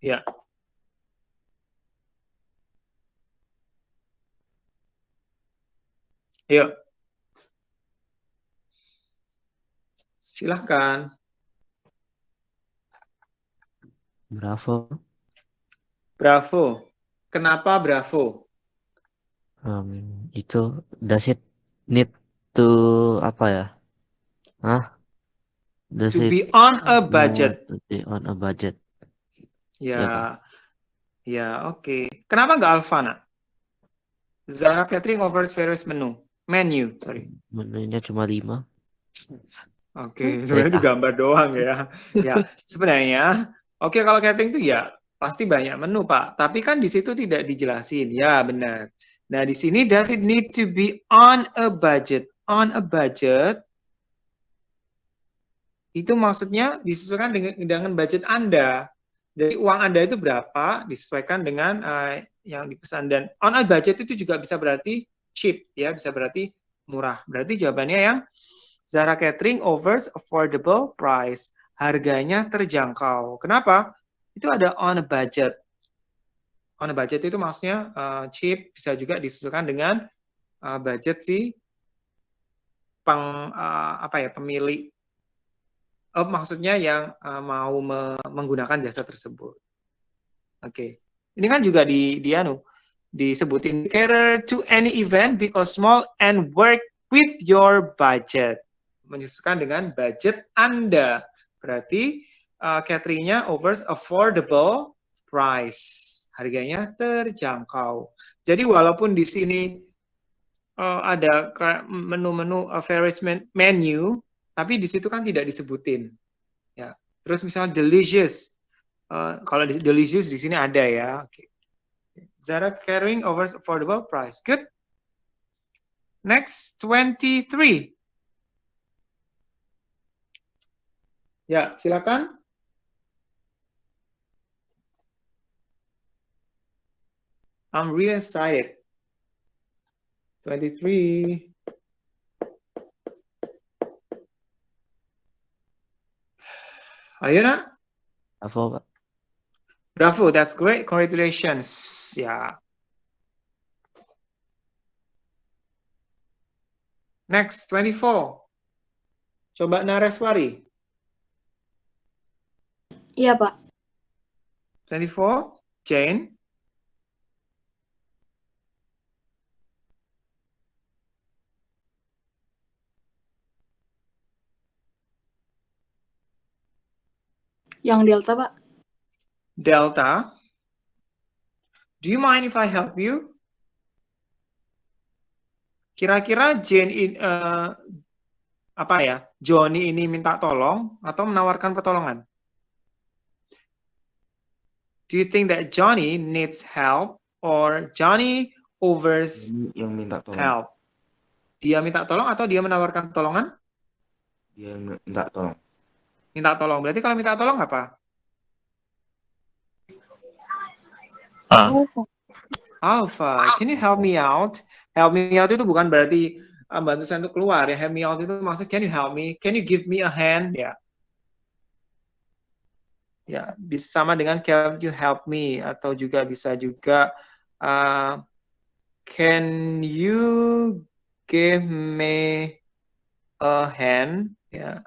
Ya. Yuk. Silahkan. Bravo. Bravo. Kenapa bravo? Itu does it need to apa ya? Does To it be on a budget. to be on a budget? Ya. Ya, oke. Kenapa nggak Alfa, nak? Zara Catering offers various menu, sorry. Menunya cuma 5. Oke, sebenarnya itu gambar doang ya. Ya, sebenarnya oke kalau catering itu ya pasti banyak menu, Pak. Tapi kan di situ tidak dijelasin. Ya, benar. Nah, di sini does it need to be on a budget? On a budget itu maksudnya disesuaikan dengan budget Anda. Jadi uang Anda itu berapa disesuaikan dengan yang dipesan. Dan on a budget itu juga bisa berarti cheap, ya, bisa berarti murah. Berarti jawabannya yang Zara Catering offers affordable price. Harganya terjangkau. Kenapa? Itu ada on a budget. On a budget itu maksudnya cheap, bisa juga disesuaikan dengan budget si pemilik. Maksudnya yang mau menggunakan jasa tersebut. Oke. Ini kan juga disebutin cater to any event big or small and work with your budget. Menyesuaikan dengan budget Anda. Berarti cateringnya offers affordable price. Harganya terjangkau. Jadi walaupun di sini ada menu-menu various menu, tapi di situ kan tidak disebutin. Ya. Terus misalnya delicious. Kalau delicious di sini ada ya. Okay. Zara Catering offers affordable price. Good. Next, 23. Ya, silakan. I'm really excited. 23. Ayo nak. Bravo, Pak. Bravo, that's great. Congratulations. Ya. Next, 24. Coba Nareswari. Iya, Pak. 24, Jane. Yang Delta, Pak. Delta. Do you mind if I help you? Kira-kira Jane Johnny ini minta tolong atau menawarkan pertolongan? Do you think that Johnny needs help or Johnny offers Yang minta tolong. help? Dia minta tolong atau dia menawarkan pertolongan? Dia minta tolong. Minta tolong. Berarti kalau minta tolong apa? Alpha. Alpha, can you help me out? Help me out itu bukan berarti bantu saya untuk keluar ya. Help me out itu maksud can you help me? Can you give me a hand? Ya. Ya, bisa sama dengan can you help me atau juga bisa juga can you give me a hand? Ya.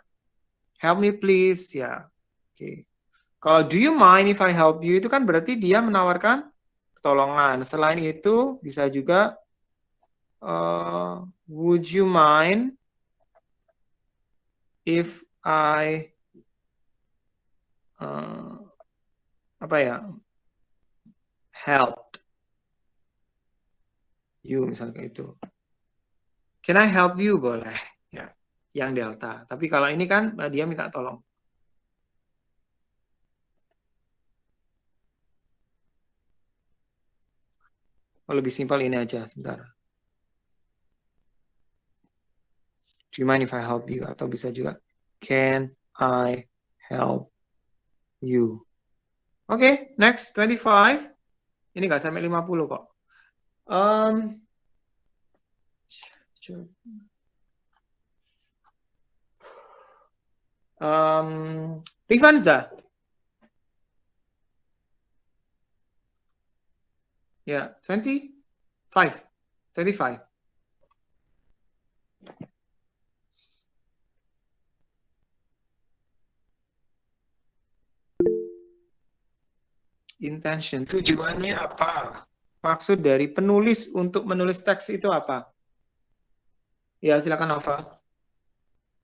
Help me please ya. Oke. Kalau do you mind if I help you itu kan berarti dia menawarkan pertolongan. Selain itu bisa juga would you mind if I apa ya help you misalnya kayak itu. Can I help you boleh ya yang delta. Tapi kalau ini kan dia minta tolong. Lebih simpel ini aja sebentar. Do you mind if I help you? Atau bisa juga can I help you? Oke, next 25. Ini nggak sampai 50 kok. Rifanza. Ya, 25. Intention, tujuannya apa? Maksud dari penulis untuk menulis teks itu apa? Ya, silakan Nova.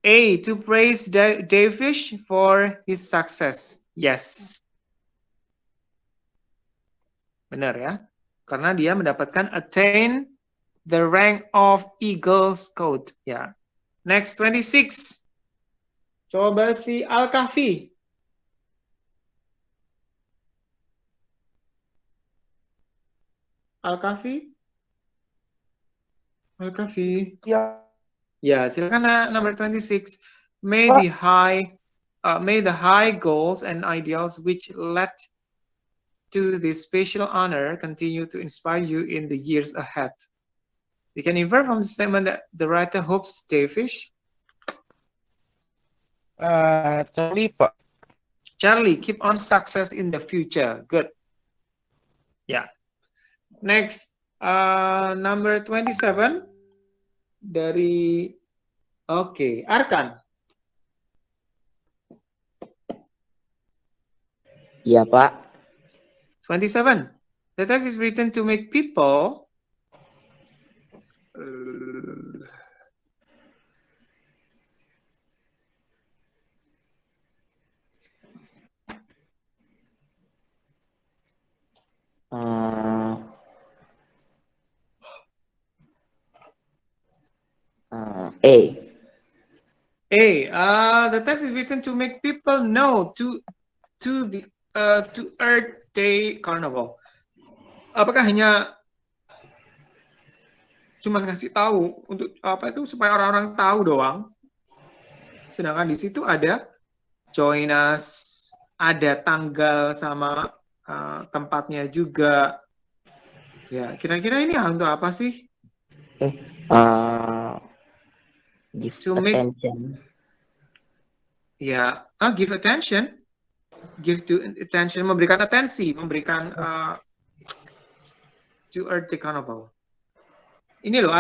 A, to praise Davish for his success. Yes. Benar ya. Karena dia mendapatkan attain the rank of Eagle Scout. Ya. Next, 26. Coba si Al-Kahfi. Al-Kahfi? Al-Kahfi? Ya, silakan number 26. May the high goals and ideals which led to this special honor continue to inspire you in the years ahead. We can infer from the statement that the writer hopes Davish. Charlie, Pak. Charlie, keep on success in the future. Good. Yeah. Next, number 27 dari Arkan. Iya, Pak. 27. The text is written to make people the text is written to make people know to Earth Day Carnival. Apakah hanya cuma ngasih tahu untuk apa itu supaya orang-orang tahu doang? Sedangkan di situ ada join us, ada tanggal sama tempatnya juga. Ya, kira-kira ini untuk apa sih? Give To make, attention. ya, give attention. Give to attention, memberikan atensi, memberikan to Earth Day Carnival. Ini loh,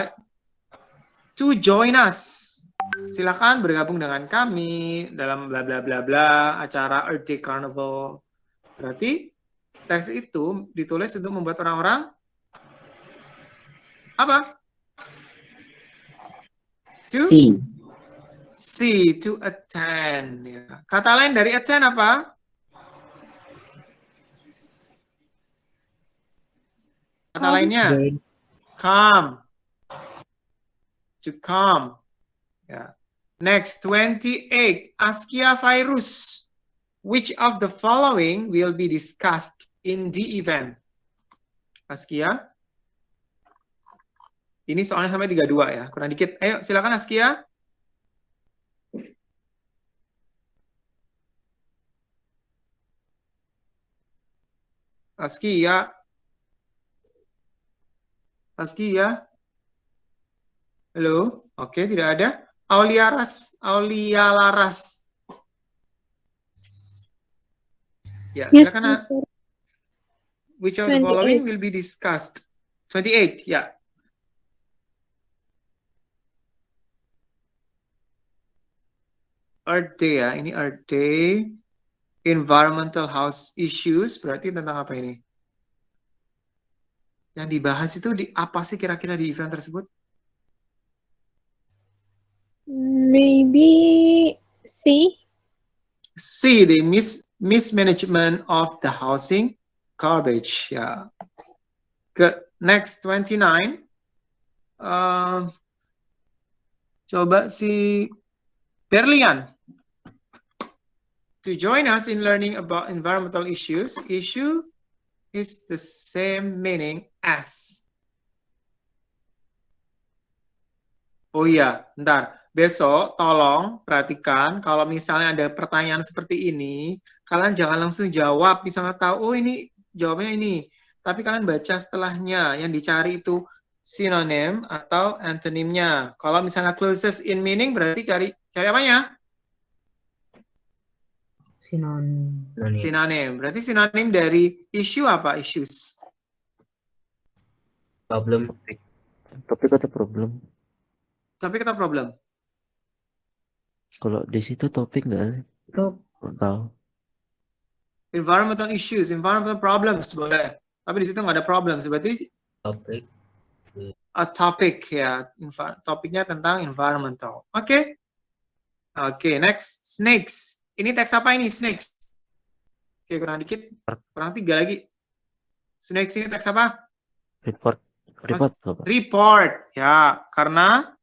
to join us. Silakan bergabung dengan kami dalam bla bla bla bla acara Earth Day Carnival. Berarti teks itu ditulis untuk membuat orang-orang apa? See, to attend. Ya. Kata lain dari attend apa? Kata lainnya, come. To come. Ya. Next, 28. Askia virus. Which of the following will be discussed in the event? Askia. Ini soalnya sampai 32 ya, kurang dikit. Ayo, silakan Askia. Askia. Rizky ya? Halo? Oke, tidak ada. Aulia Laras. Ya, Yes, silakan. Mister. Which of the 28. following will be discussed? 28, ya. Earth Day ya, ini Earth Day. Environmental house issues, berarti tentang apa ini? Yang dibahas itu apa sih kira-kira di event tersebut? Maybe C. C, the mismanagement of the housing garbage. Ya. Good. Next 29. Coba si Berlian to join us in learning about environmental issues. Issue is the same meaning as. Oh iya, bentar. Besok tolong perhatikan kalau misalnya ada pertanyaan seperti ini, kalian jangan langsung jawab. Misalnya tahu, oh ini jawabnya ini. Tapi kalian baca setelahnya. Yang dicari itu sinonim atau antonimnya. Kalau misalnya closest in meaning berarti cari apanya? Sinonim. Berarti sinonim dari issue apa? Issues. Problem. Topik atau problem? Topik atau problem? Kalau di situ topik nggak sih? Nggak tahu. Environmental issues, environmental problems boleh. Tapi di situ nggak ada problems. Berarti Topik. a topic ya. Topiknya tentang environmental. Oke. Oke, next. Snakes. Ini teks apa ini? Snakes. Oke, kurang dikit. Kurang 3 lagi. Snakes ini teks apa? Report. Apa? Report. Ya, karena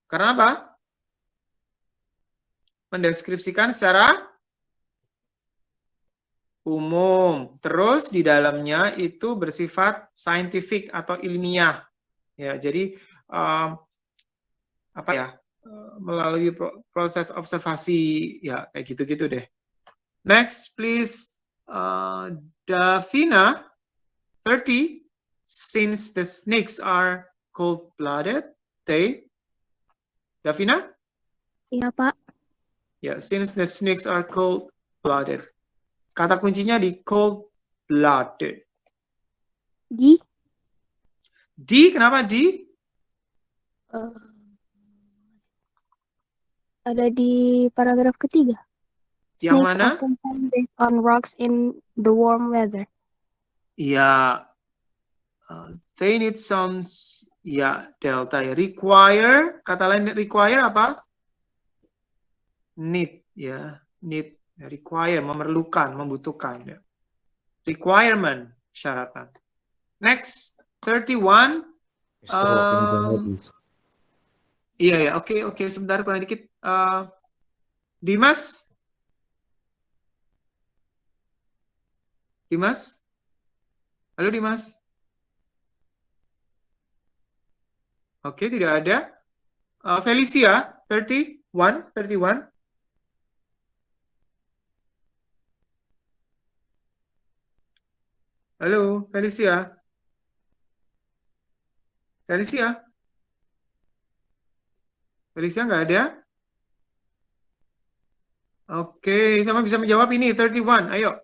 apa? Mendeskripsikan secara umum. Terus di dalamnya itu bersifat scientific atau ilmiah. Ya, jadi apa ya? Melalui proses observasi ya kayak gitu-gitu deh. Next, please, Davina, 30. Since the snakes are cold-blooded, Davina? Iya, Pak. Ya, since the snakes are cold-blooded. Kata kuncinya di cold-blooded. D. D, kenapa D? Ada di paragraf ketiga. Yang Snakes mana? often find based on rocks in the warm weather. Ya, they need some, ya, delta ya. Require, kata lain require apa? Need, ya. Need, ya. Require, memerlukan, membutuhkan. Ya. Requirement, syaratan. Next, 31. Iya, ya. Oke. Sebentar, kurang dikit. Dimas? Halo, Dimas? Oke, tidak ada. Felicia, 31. Halo, Felicia? Felicia nggak ada? Oke, sama bisa menjawab ini, 31. Ayo.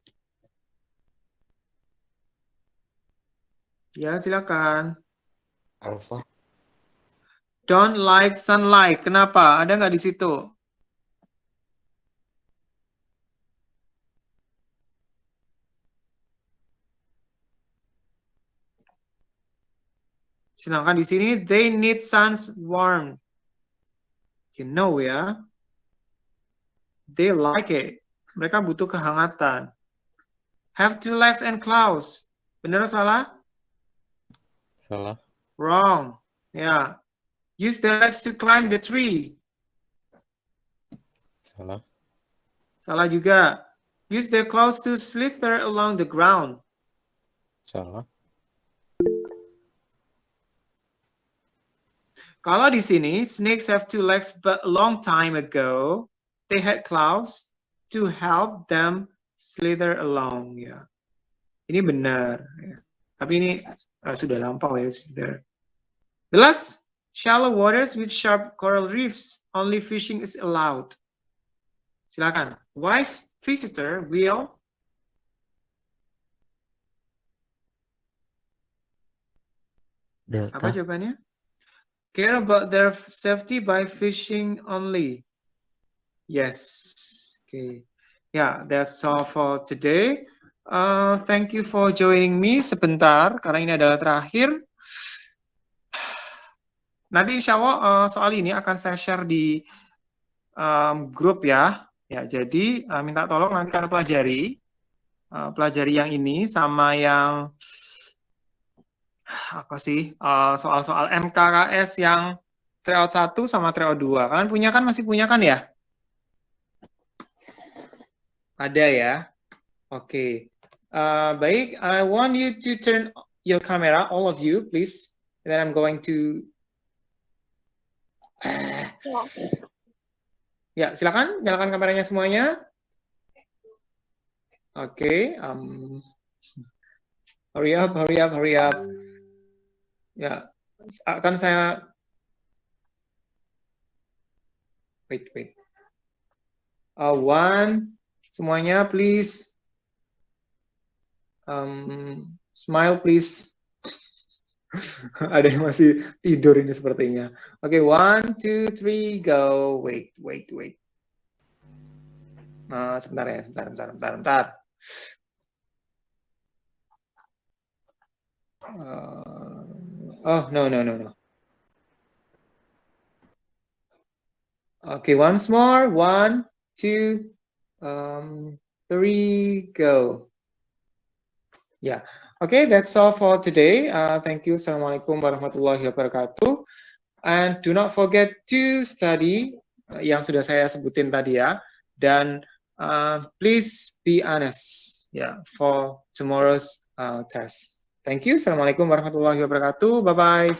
Ya, silakan. Alpha. Don't like sunlight. Kenapa? Ada nggak di situ? Sedangkan di sini, they need sun's warmth. You know ya. They like it. Mereka butuh kehangatan. Have two legs and claws. Benar salah? Salah. Wrong. Ya. Use the legs to climb the tree. Salah. Salah juga. Use the claws to slither along the ground. Salah. Kalau di sini, snakes have two legs, but a long time ago, they had claws to help them slither along. Ya. Ini benar. Ya. Tapi ini sudah lampau ya. The last, shallow waters with sharp coral reefs, only fishing is allowed. Silakan. Wise visitor will Delta. apa jawabannya? Care about their safety by fishing only. Yes. Okay. Yeah, that's all for today. Thank you for joining me sebentar karena ini adalah terakhir. Nanti insya Allah soal ini akan saya share di grup ya. Ya, jadi minta tolong nanti kalian pelajari yang ini sama yang apa sih soal-soal MKKS yang tryout 1 sama tryout 2. Kalian punya kan, masih punya kan ya? Ada ya. Oke. Baik, I want you to turn your camera, all of you, please. And then I'm going to ya, silakan nyalakan kameranya semuanya. Oke, hurry up. Ya, akan saya wait. One, semuanya please. Smile please. Ada yang masih tidur ini sepertinya. Oke, 1, 2, 3, go. Wait. Sebentar ya, sebentar. Oh, no. Okay, once more. 1, 2, 3, go. Yeah. Okay, that's all for today. Thank you. Assalamualaikum warahmatullahi wabarakatuh. And do not forget to study yang sudah saya sebutin tadi ya. Dan please be honest for tomorrow's test. Thank you. Assalamualaikum warahmatullahi wabarakatuh. Bye-bye.